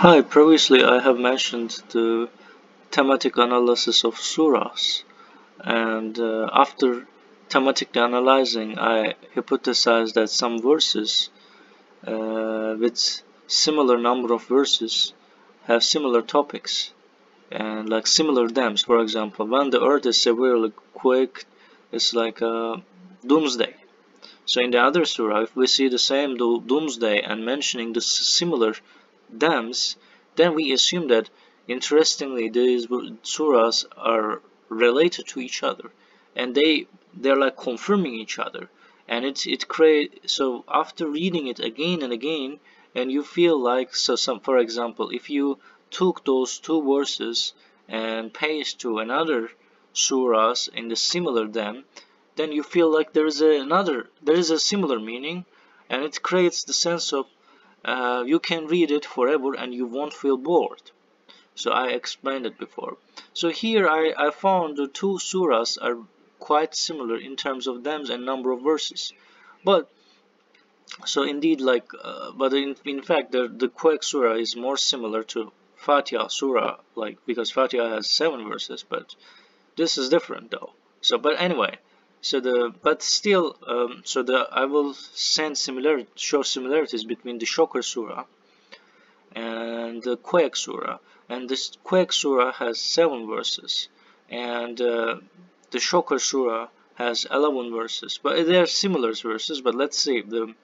Hi, previously I have mentioned the thematic analysis of surahs, and after thematically analyzing, I hypothesized that some verses with similar number of verses have similar topics and like similar themes. For example, when the earth is severely quaked, it's like a doomsday. So in the other surah, if we see the same doomsday and mentioning the similar dams, then we assume that interestingly these surahs are related to each other, and they're like confirming each other, and it create. So after reading it again and again, and you feel like, so some, for example, if you took those two verses and paste to another surahs in the similar dam, then you feel like there is a similar meaning, and it creates the sense of you can read it forever and you won't feel bored. So I explained it before. So here I found the two surahs are quite similar in terms of thems and number of verses. But so indeed, like, but in fact, the Quake Surah is more similar to Fatiha Surah, like, because Fatiha has 7 verses, but this is different though. So, but anyway, so the but still, so the I will show similarities between the Shocker Surah and the Quake Surah. And this Quake Surah has 7 verses, and the Shocker Surah has 11 verses. But they are similar verses. But let's see the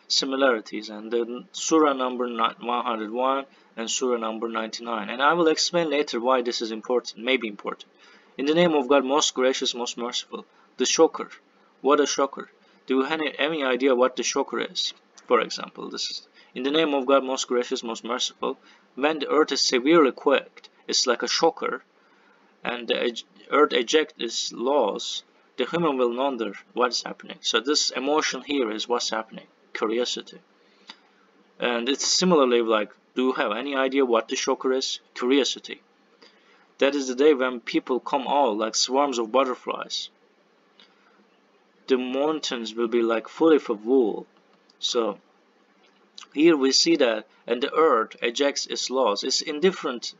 similarities, and the Surah number 101 and Surah number 99. And I will explain later why this is important, may be important. In the name of God, most gracious, most merciful. The shocker. What a shocker. Do you have any idea what the shocker is? For example, this is in the name of God, most gracious, most merciful. When the earth is severely quaked, it's like a shocker, and the earth ejects its laws, the human will wonder what's happening. So this emotion here is what's happening, curiosity. And it's similarly like, do you have any idea what the shocker is? Curiosity. That is the day when people come out like swarms of butterflies. The mountains will be like full of wool. So here we see that, and the earth ejects its laws. It's in different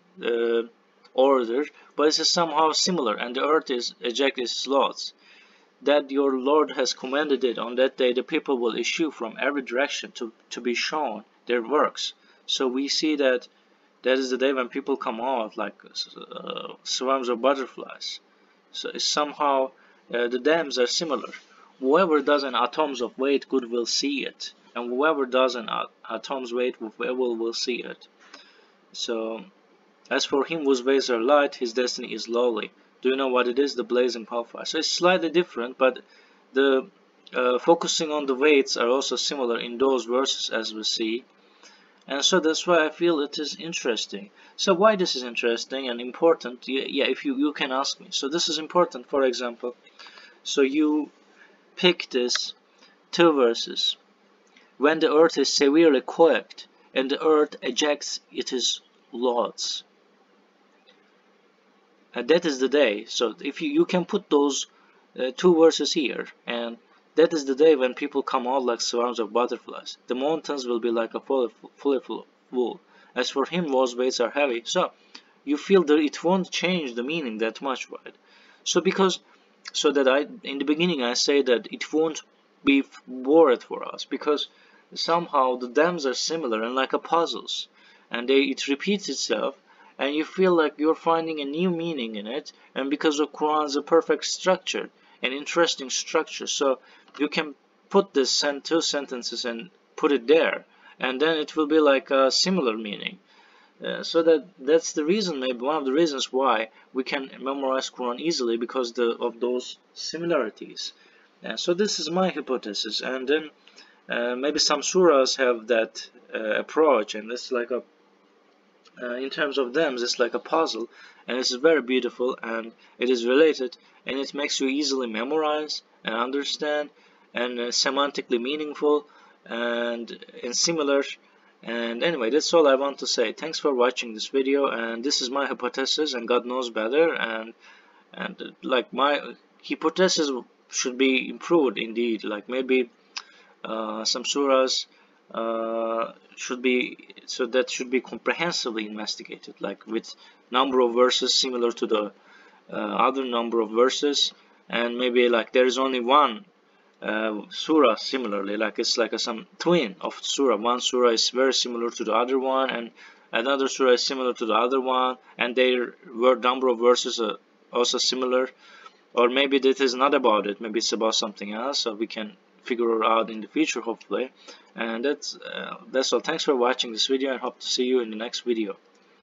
order, but it's somehow similar, and the earth ejects its laws. That your Lord has commanded it on that day, the people will issue from every direction to be shown their works. So we see that that is the day when people come out like swarms of butterflies. So it's somehow the dams are similar. Whoever does an atoms of weight good will see it, and whoever does an atoms weight will see it. So as for him whose ways are light, his destiny is lowly. Do you know what it is? The blazing hellfire. So it's slightly different, but the focusing on the weights are also similar in those verses as we see. And so that's why I feel it is interesting. So why this is interesting and important? Yeah, if you can ask me. So this is important, for example. So you pick this 2 verses. When the earth is severely quaked, and the earth ejects its loads. And that is the day. So if you can put those 2 verses here, and that is the day when people come out like swarms of butterflies. The mountains will be like a full of wool. As for him whose weights are heavy. So you feel that it won't change the meaning that much, right? So in the beginning I say that it won't be bored for us, because somehow the dams are similar and like a puzzles, and it repeats itself, and you feel like you're finding a new meaning in it, and because the Quran's a perfect structure, an interesting structure, so you can put this 2 sentences and put it there, and then it will be like a similar meaning. So that's the reason, maybe one of the reasons why we can memorize Quran easily, because of those similarities. So this is my hypothesis, and then maybe some surahs have that approach, and it's like a in terms of them, it's like a puzzle, and it's very beautiful, and it is related, and it makes you easily memorize and understand, and semantically meaningful, and similar. And anyway, that's all I want to say. Thanks for watching this video, and this is my hypothesis, and God knows better, and like my hypothesis should be improved indeed, like maybe some surahs should be, so that should be comprehensively investigated, like with number of verses similar to the other number of verses, and maybe like there is only one surah similarly, like it's like some twin of surah. One surah is very similar to the other one, and another surah is similar to the other one, and their word number of verses are also similar. Or maybe this is not about it, maybe it's about something else, so we can figure it out in the future, hopefully. And that's all. Thanks for watching this video, and hope to see you in the next video.